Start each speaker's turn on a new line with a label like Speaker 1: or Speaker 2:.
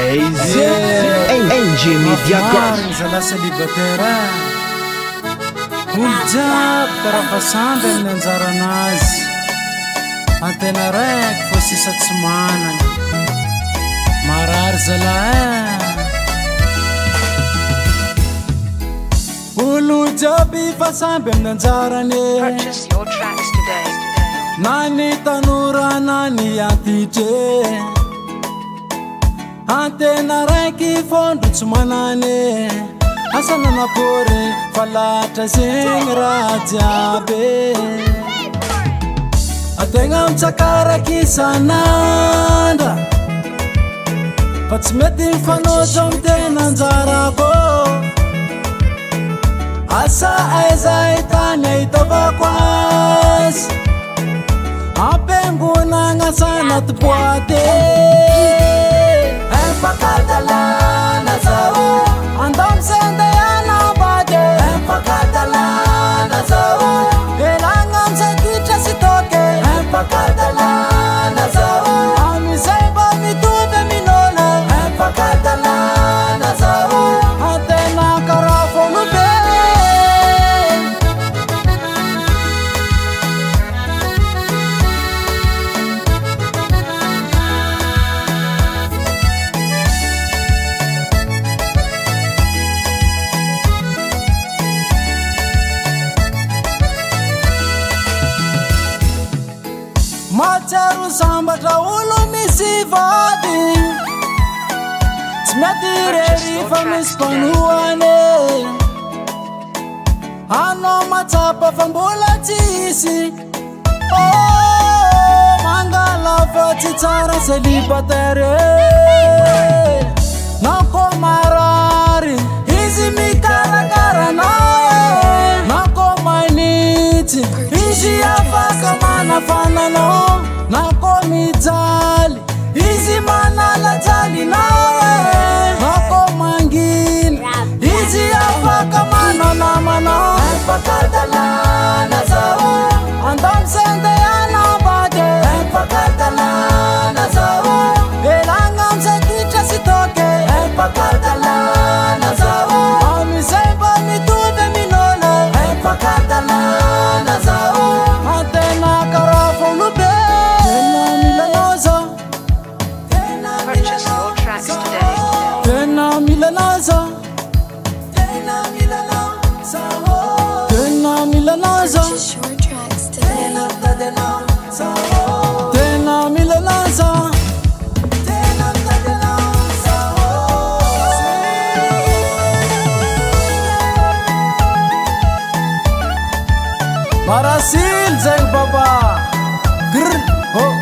Speaker 1: NG Media Group.
Speaker 2: Zala célibataire olo jiaby karaha fa samby amin'ny anjaranazy antena raiky fa sisa tsy manana marary zalahy olo jiaby fa samby amin'ny anjarany
Speaker 3: Purchase your tracks today.
Speaker 2: na ny tanora na ny antitry antena raiky fondro tsy manany asa nanakory fa latra zegny raha jiaby ategna mitsakaraky isan'andra fa tsy mety mifanojo amy tena anjarako asa aiza hitany ahitavako azy ampiangonagna sanaty boaty empakadalana zao andamy sendehana bady empakadalana zao elagna amsakitra sy toke empakadalana zao amizay mba mitovy minona empakadalana zao atena karaha folobe matsiaro sambatra olo misy vady tsy mety rery fa misy mpanohany anao matsapa fa mbola tsy isy mangala fa tsy tsara célibataire nako marary izy mikarakarana nako manitsy izy afaka manafananao nako mijaly izy manalajaly nawe nako manginy izy afaka mananamanao empakadalana zao andamy sendehana bady empakadalana zao elagna amsakitra sy toke empakadalana zao amizay mba mitovy minona empakadalana zao atena karaha folobe tena milalaza
Speaker 3: Purchase your tracks today.
Speaker 2: tena milalaza tena milalaza tena milalaza
Speaker 4: Purchase your tracks today.
Speaker 2: tena milalaza tena milalaza Marasil zegny baba grr oh